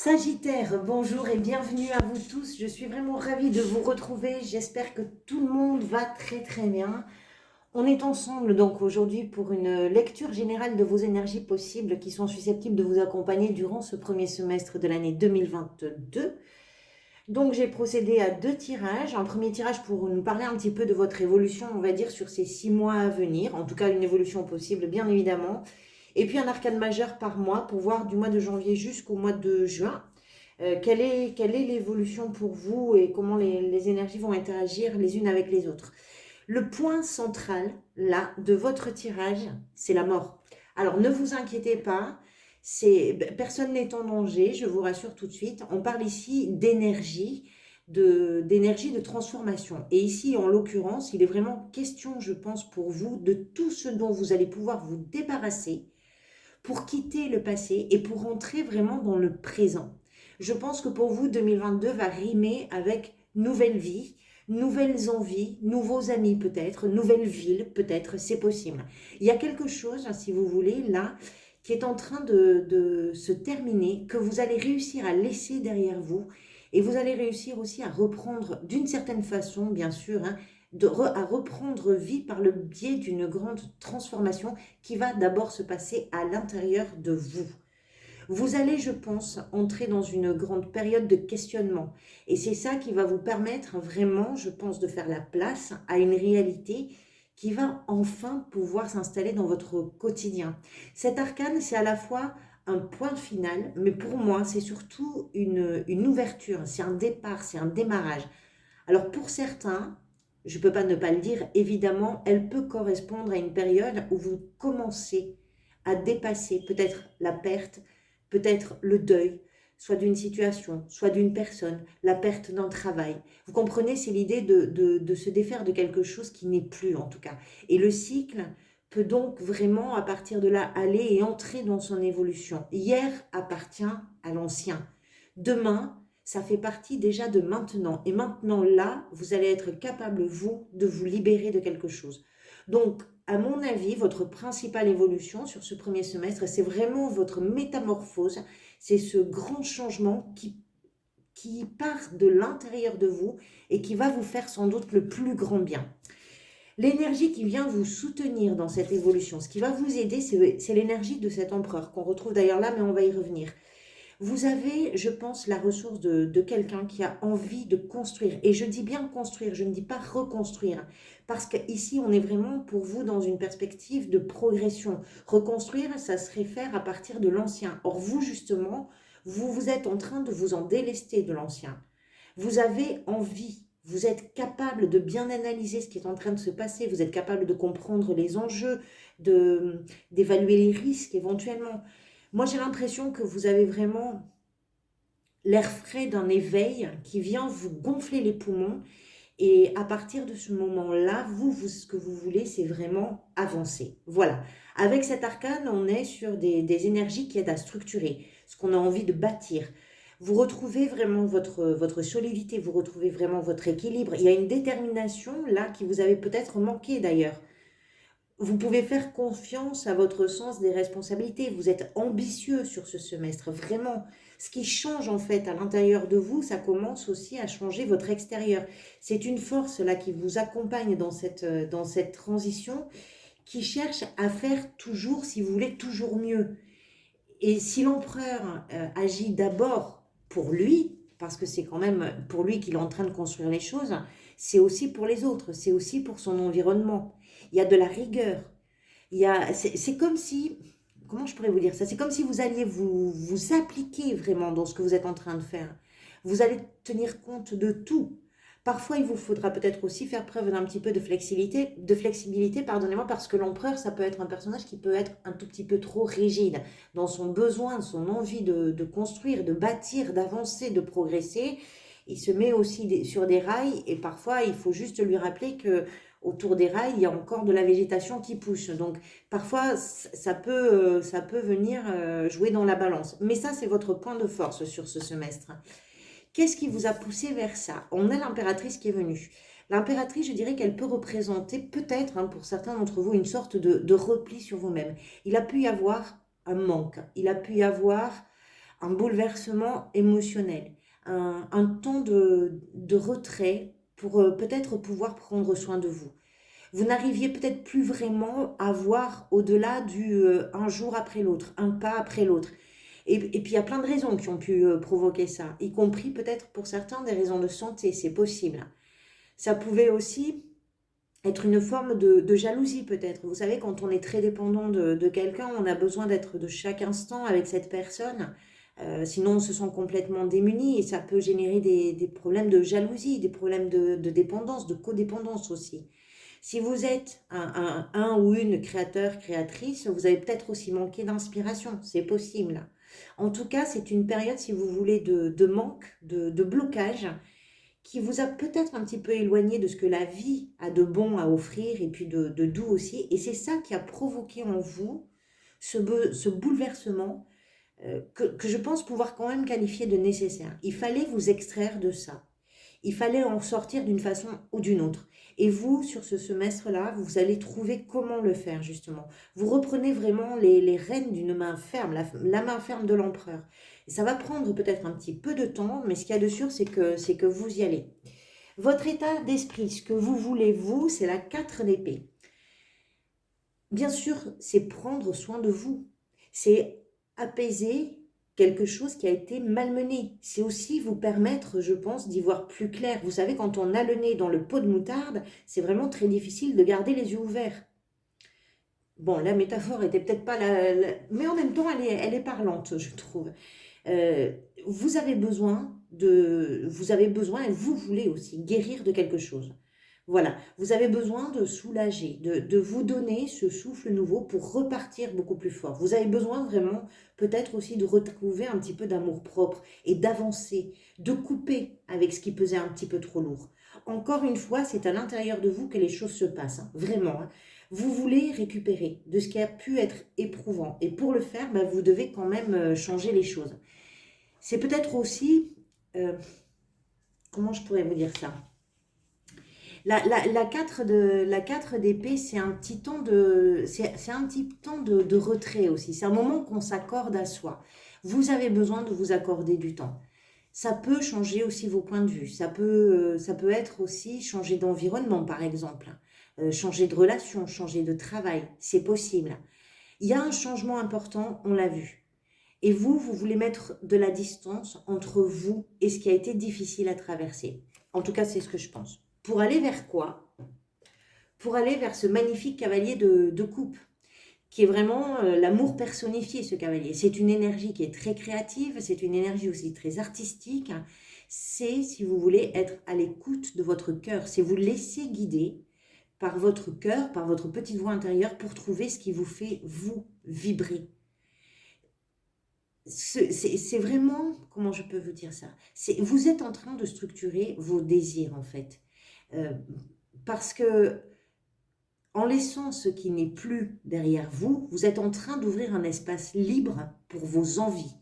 Sagittaire, bonjour et bienvenue à vous tous. Je suis vraiment ravie de vous retrouver. J'espère que tout le monde va très bien. On est ensemble donc aujourd'hui pour une lecture générale de vos énergies possibles qui sont susceptibles de vous accompagner durant ce premier semestre de l'année 2022. Donc j'ai procédé à deux tirages. Un premier tirage pour nous parler un petit peu de votre évolution, on va dire, sur ces 6 mois à venir. En tout cas, une évolution possible, bien évidemment. Et puis un arcane majeur par mois pour voir du mois de janvier jusqu'au mois de juin. Quelle est l'évolution pour vous et comment les énergies vont interagir les unes avec les autres. Le point central, là, de votre tirage, c'est la mort. Alors, ne vous inquiétez pas, personne n'est en danger, je vous rassure tout de suite. On parle ici d'énergie de transformation. Et ici, en l'occurrence, il est vraiment question, je pense, pour vous, de tout ce dont vous allez pouvoir vous débarrasser pour quitter le passé et pour entrer vraiment dans le présent. Je pense que pour vous, 2022 va rimer avec nouvelle vie, nouvelles envies, nouveaux amis peut-être, nouvelle ville peut-être, c'est possible. Il y a quelque chose, si vous voulez, là, qui est en train de se terminer, que vous allez réussir à laisser derrière vous, et vous allez réussir aussi à reprendre d'une certaine façon, bien sûr, hein, à reprendre vie par le biais d'une grande transformation qui va d'abord se passer à l'intérieur de vous. Vous allez, je pense, entrer dans une grande période de questionnement. Et c'est ça qui va vous permettre vraiment, je pense, de faire la place à une réalité qui va enfin pouvoir s'installer dans votre quotidien. Cet arcane, c'est à la fois un point final, mais pour moi, c'est surtout une ouverture, c'est un départ, c'est un démarrage. Alors pour certains, je ne peux pas ne pas le dire, évidemment, elle peut correspondre à une période où vous commencez à dépasser peut-être la perte, peut-être le deuil, soit d'une situation, soit d'une personne, la perte d'un travail. Vous comprenez, c'est l'idée de se défaire de quelque chose qui n'est plus en tout cas. Et le cycle peut donc vraiment à partir de là aller et entrer dans son évolution. Hier appartient à l'ancien. Demain, ça fait partie déjà de maintenant. Et maintenant, là, vous allez être capable, vous, de vous libérer de quelque chose. Donc, à mon avis, votre principale évolution sur ce premier semestre, c'est vraiment votre métamorphose. C'est ce grand changement qui part de l'intérieur de vous et qui va vous faire sans doute le plus grand bien. L'énergie qui vient vous soutenir dans cette évolution, ce qui va vous aider, c'est l'énergie de cet empereur, qu'on retrouve d'ailleurs là, mais on va y revenir. Vous avez, je pense, la ressource de quelqu'un qui a envie de construire. Et je dis bien construire, je ne dis pas reconstruire. Parce qu'ici, on est vraiment pour vous dans une perspective de progression. Reconstruire, ça serait faire à partir de l'ancien. Or, vous, justement, vous êtes en train de vous en délester de l'ancien. Vous avez envie, vous êtes capable de bien analyser ce qui est en train de se passer, vous êtes capable de comprendre les enjeux, d'évaluer les risques éventuellement. Moi, j'ai l'impression que vous avez vraiment l'air frais d'un éveil qui vient vous gonfler les poumons. Et à partir de ce moment-là, ce que vous voulez, c'est vraiment avancer. Voilà. Avec cet arcane, on est sur des énergies qui aident à structurer ce qu'on a envie de bâtir. Vous retrouvez vraiment votre solidité, vous retrouvez vraiment votre équilibre. Il y a une détermination là qui vous avait peut-être manqué d'ailleurs. Vous pouvez faire confiance à votre sens des responsabilités. Vous êtes ambitieux sur ce semestre, vraiment. Ce qui change en fait à l'intérieur de vous, ça commence aussi à changer votre extérieur. C'est une force là qui vous accompagne dans cette transition, qui cherche à faire toujours, si vous voulez, toujours mieux. Et si l'empereur agit d'abord pour lui, parce que c'est quand même pour lui qu'il est en train de construire les choses, c'est aussi pour les autres, c'est aussi pour son environnement. Il y a de la rigueur. C'est comme si, comment je pourrais vous dire ça? C'est comme si vous alliez vous appliquer vraiment dans ce que vous êtes en train de faire. Vous allez tenir compte de tout. Parfois, il vous faudra peut-être aussi faire preuve d'un petit peu de flexibilité, pardonnez-moi, parce que l'empereur, ça peut être un personnage qui peut être un tout petit peu trop rigide dans son besoin, son envie de construire, de bâtir, d'avancer, de progresser. Il se met aussi sur des rails et parfois, il faut juste lui rappeler que autour des rails, il y a encore de la végétation qui pousse. Donc, parfois, ça peut venir jouer dans la balance. Mais ça, c'est votre point de force sur ce semestre. Qu'est-ce qui vous a poussé vers ça? On a l'impératrice qui est venue. L'impératrice, je dirais qu'elle peut représenter peut-être, hein, pour certains d'entre vous, une sorte de repli sur vous-même. Il a pu y avoir un manque, il a pu y avoir un bouleversement émotionnel, un temps de retrait pour peut-être pouvoir prendre soin de vous. Vous n'arriviez peut-être plus vraiment à voir au-delà du un jour après l'autre, un pas après l'autre. Et puis il y a plein de raisons qui ont pu provoquer ça, y compris peut-être pour certains des raisons de santé, c'est possible. Ça pouvait aussi être une forme de jalousie peut-être. Vous savez, quand on est très dépendant de quelqu'un, on a besoin d'être de chaque instant avec cette personne. Sinon, on se sent complètement démuni et ça peut générer des problèmes de jalousie, des problèmes de dépendance, de codépendance aussi. Si vous êtes un ou une créateur, créatrice, vous avez peut-être aussi manqué d'inspiration, c'est possible. En tout cas, c'est une période, si vous voulez, de manque, de blocage, qui vous a peut-être un petit peu éloigné de ce que la vie a de bon à offrir et puis de doux aussi. Et c'est ça qui a provoqué en vous ce bouleversement que je pense pouvoir quand même qualifier de nécessaire. Il fallait vous extraire de ça. Il fallait en sortir d'une façon ou d'une autre. Et vous, sur ce semestre-là, vous allez trouver comment le faire, justement. Vous reprenez vraiment les rênes d'une main ferme, la main ferme de l'empereur. Et ça va prendre peut-être un petit peu de temps, mais ce qu'il y a de sûr, c'est que vous y allez. Votre état d'esprit, ce que vous voulez, vous, c'est la 4 d'épée. Bien sûr, c'est prendre soin de vous. C'est apaiser quelque chose qui a été malmené. C'est aussi vous permettre, je pense, d'y voir plus clair. Vous savez, quand on a le nez dans le pot de moutarde, c'est vraiment très difficile de garder les yeux ouverts. Bon, la métaphore était peut-être pas mais en même temps, elle est parlante, je trouve. Euh, vous avez besoin et vous voulez aussi guérir de quelque chose. Voilà, vous avez besoin de soulager, de vous donner ce souffle nouveau pour repartir beaucoup plus fort. Vous avez besoin vraiment peut-être aussi de retrouver un petit peu d'amour-propre et d'avancer, de couper avec ce qui pesait un petit peu trop lourd. Encore une fois, c'est à l'intérieur de vous que les choses se passent, hein, vraiment. Hein. Vous voulez récupérer de ce qui a pu être éprouvant. Et pour le faire, ben, vous devez quand même changer les choses. C'est peut-être aussi, comment je pourrais vous dire ça? La 4 d'épée, c'est un petit temps c'est un petit temps de retrait aussi. C'est un moment qu'on s'accorde à soi. Vous avez besoin de vous accorder du temps. Ça peut changer aussi vos points de vue. Ça peut être aussi changer d'environnement, par exemple. Changer de relation, changer de travail. C'est possible. Il y a un changement important, on l'a vu. Et vous voulez mettre de la distance entre vous et ce qui a été difficile à traverser. En tout cas, c'est ce que je pense. Pour aller vers quoi? Pour aller vers ce magnifique cavalier de coupe, qui est vraiment l'amour personnifié, ce cavalier. C'est une énergie qui est très créative, c'est une énergie aussi très artistique. C'est, si vous voulez, être à l'écoute de votre cœur. C'est vous laisser guider par votre cœur, par votre petite voix intérieure pour trouver ce qui vous fait, vous, vibrer. C'est vraiment, comment je peux vous dire ça? Vous êtes en train de structurer vos désirs, en fait. Parce que en laissant ce qui n'est plus derrière vous, vous êtes en train d'ouvrir un espace libre pour vos envies.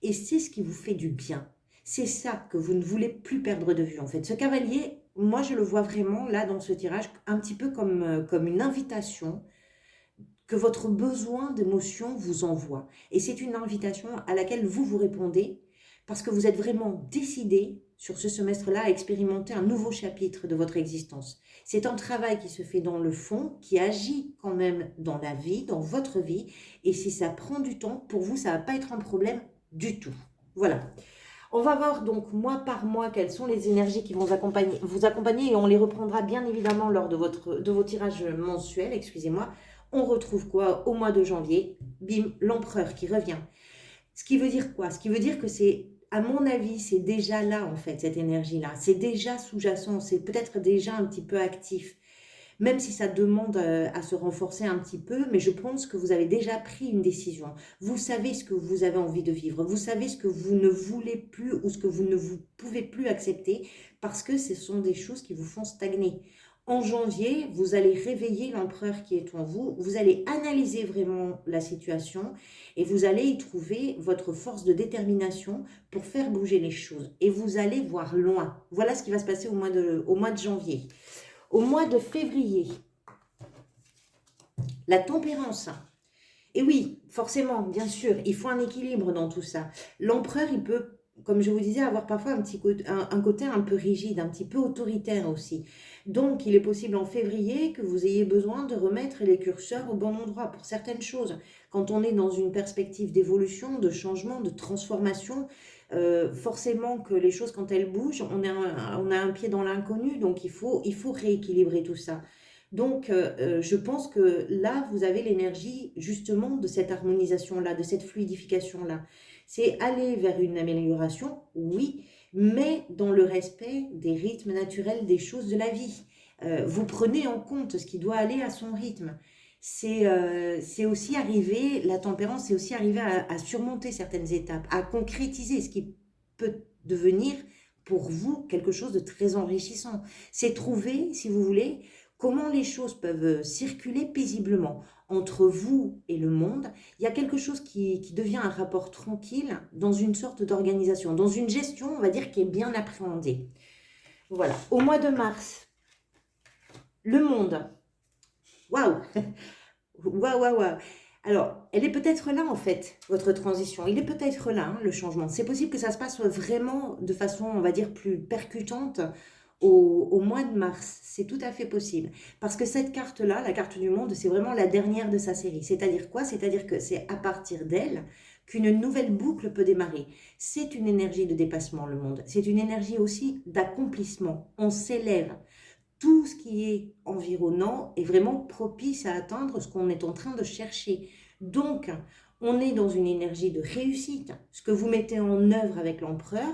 Et c'est ce qui vous fait du bien. C'est ça que vous ne voulez plus perdre de vue, en fait. Ce cavalier, moi, je le vois vraiment, là, dans ce tirage, un petit peu comme une invitation que votre besoin d'émotion vous envoie. Et c'est une invitation à laquelle vous répondez parce que vous êtes vraiment décidé sur ce semestre-là à expérimenter un nouveau chapitre de votre existence. C'est un travail qui se fait dans le fond, qui agit quand même dans la vie, dans votre vie. Et si ça prend du temps, pour vous, ça ne va pas être un problème du tout. Voilà. On va voir donc mois par mois quelles sont les énergies qui vont vous accompagner et on les reprendra bien évidemment lors de vos tirages mensuels, excusez-moi. On retrouve quoi au mois de janvier? Bim, l'empereur qui revient. Ce qui veut dire quoi? Ce qui veut dire que c'est, à mon avis, c'est déjà là en fait, cette énergie-là. C'est déjà sous-jacent, c'est peut-être déjà un petit peu actif. Même si ça demande à se renforcer un petit peu, mais je pense que vous avez déjà pris une décision. Vous savez ce que vous avez envie de vivre. Vous savez ce que vous ne voulez plus ou ce que vous ne vous pouvez plus accepter parce que ce sont des choses qui vous font stagner. En janvier, vous allez réveiller l'empereur qui est en vous, vous allez analyser vraiment la situation et vous allez y trouver votre force de détermination pour faire bouger les choses. Et vous allez voir loin. Voilà ce qui va se passer au mois de janvier. Au mois de février, la tempérance. Et oui, forcément, bien sûr, il faut un équilibre dans tout ça. L'empereur, il peut, comme je vous disais, avoir parfois un côté un peu rigide, un petit peu autoritaire aussi. Donc, il est possible en février que vous ayez besoin de remettre les curseurs au bon endroit pour certaines choses. Quand on est dans une perspective d'évolution, de changement, de transformation, forcément que les choses, quand elles bougent, on a un pied dans l'inconnu, donc il faut rééquilibrer tout ça. Donc, je pense que là, vous avez l'énergie justement de cette harmonisation-là, de cette fluidification-là. C'est aller vers une amélioration, oui, mais dans le respect des rythmes naturels des choses de la vie. Vous prenez en compte ce qui doit aller à son rythme. C'est aussi arriver, la tempérance, c'est aussi arriver à surmonter certaines étapes, à concrétiser ce qui peut devenir pour vous quelque chose de très enrichissant. C'est trouver, si vous voulez, comment les choses peuvent circuler paisiblement entre vous et le monde. Il y a quelque chose qui devient un rapport tranquille dans une sorte d'organisation, dans une gestion, on va dire, qui est bien appréhendée. Voilà. Au mois de mars, le monde. Waouh! Waouh, waouh, waouh! Alors, elle est peut-être là, en fait, votre transition. Il est peut-être là, hein, le changement. C'est possible que ça se passe vraiment de façon, on va dire, plus percutante au mois de mars. C'est tout à fait possible. Parce que cette carte-là, la carte du monde, c'est vraiment la dernière de sa série. C'est-à-dire quoi? C'est-à-dire que c'est à partir d'elle qu'une nouvelle boucle peut démarrer. C'est une énergie de dépassement, le monde. C'est une énergie aussi d'accomplissement. On s'élève. Tout ce qui est environnant est vraiment propice à atteindre ce qu'on est en train de chercher. Donc, on est dans une énergie de réussite. Ce que vous mettez en œuvre avec l'empereur,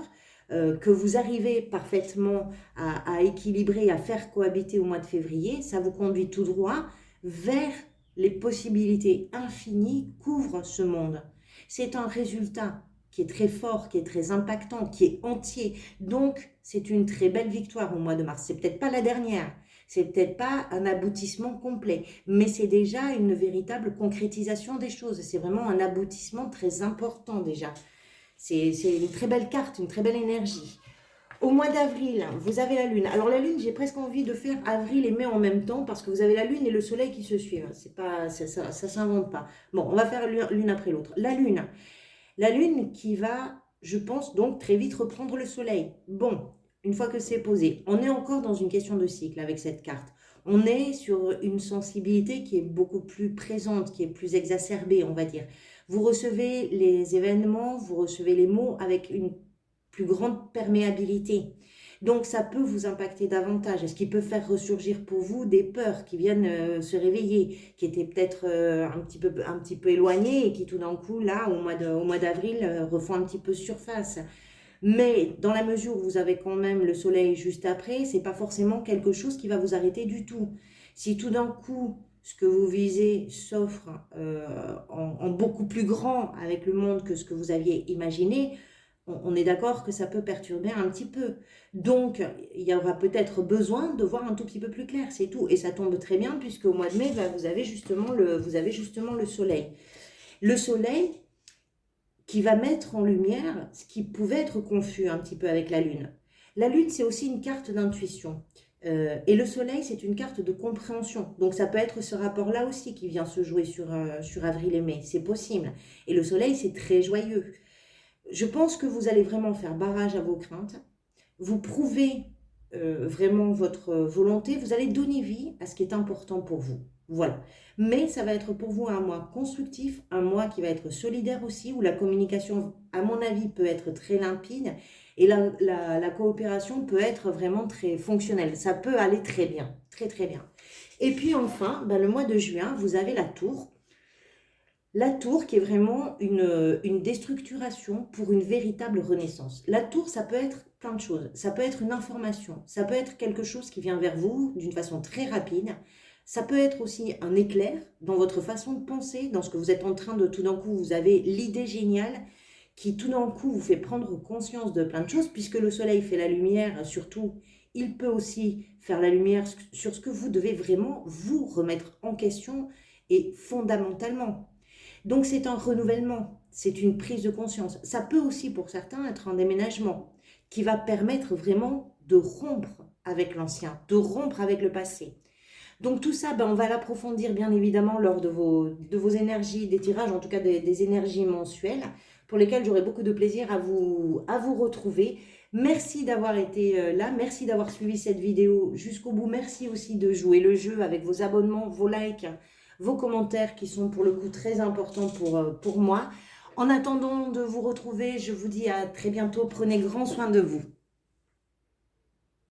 que vous arrivez parfaitement à équilibrer, à faire cohabiter au mois de février, ça vous conduit tout droit vers les possibilités infinies qu'ouvre ce monde. C'est un résultat qui est très fort, qui est très impactant, qui est entier. Donc, c'est une très belle victoire au mois de mars. C'est peut-être pas la dernière, c'est peut-être pas un aboutissement complet, mais c'est déjà une véritable concrétisation des choses. C'est vraiment un aboutissement très important déjà. C'est une très belle carte, une très belle énergie. Au mois d'avril, vous avez la Lune. Alors la Lune, j'ai presque envie de faire avril et mai en même temps parce que vous avez la Lune et le Soleil qui se suivent. C'est pas, ça s'invente pas. Bon, on va faire l'une après l'autre. La Lune qui va, je pense, donc très vite reprendre le Soleil. Bon, une fois que c'est posé, on est encore dans une question de cycle avec cette carte. On est sur une sensibilité qui est beaucoup plus présente, qui est plus exacerbée, on va dire. Vous recevez les événements, vous recevez les mots avec une plus grande perméabilité. Donc ça peut vous impacter davantage. Est-ce qu'il peut faire ressurgir pour vous des peurs qui viennent se réveiller, qui étaient peut-être un petit peu éloignées et qui tout d'un coup, là, au mois d'avril, refont un petit peu surface. Mais dans la mesure où vous avez quand même le soleil juste après, c'est pas forcément quelque chose qui va vous arrêter du tout. Si tout d'un coup, ce que vous visez s'offre en beaucoup plus grand avec le monde que ce que vous aviez imaginé, on est d'accord que ça peut perturber un petit peu. Donc, il y aura peut-être besoin de voir un tout petit peu plus clair, c'est tout. Et ça tombe très bien puisque au mois de mai, vous avez justement le soleil. Le soleil qui va mettre en lumière ce qui pouvait être confus un petit peu avec la lune. La lune, c'est aussi une carte d'intuition. Et le soleil, c'est une carte de compréhension. Donc ça peut être ce rapport-là aussi qui vient se jouer sur avril et mai. C'est possible. Et le soleil, c'est très joyeux. Je pense que vous allez vraiment faire barrage à vos craintes. Vous prouvez vraiment votre volonté. Vous allez donner vie à ce qui est important pour vous. Voilà. Mais ça va être pour vous un mois constructif, un mois qui va être solidaire aussi, où la communication, à mon avis, peut être très limpide et la coopération peut être vraiment très fonctionnelle. Ça peut aller très bien, très très bien. Et puis enfin, le mois de juin, vous avez la tour. La tour qui est vraiment une déstructuration pour une véritable renaissance. La tour, ça peut être plein de choses. Ça peut être une information, ça peut être quelque chose qui vient vers vous d'une façon très rapide. Ça peut être aussi un éclair dans votre façon de penser, dans ce que vous êtes en train de tout d'un coup, vous avez l'idée géniale qui tout d'un coup vous fait prendre conscience de plein de choses, puisque le soleil fait la lumière, surtout, il peut aussi faire la lumière sur ce que vous devez vraiment vous remettre en question et fondamentalement. Donc c'est un renouvellement, c'est une prise de conscience. Ça peut aussi pour certains être un déménagement qui va permettre vraiment de rompre avec l'ancien, de rompre avec le passé. Donc tout ça, ben, on va l'approfondir bien évidemment lors de vos énergies, des tirages, en tout cas des énergies mensuelles, pour lesquelles j'aurai beaucoup de plaisir à vous retrouver. Merci d'avoir été là, merci d'avoir suivi cette vidéo jusqu'au bout. Merci aussi de jouer le jeu avec vos abonnements, vos likes, vos commentaires qui sont pour le coup très importants pour moi. En attendant de vous retrouver, je vous dis à très bientôt. Prenez grand soin de vous.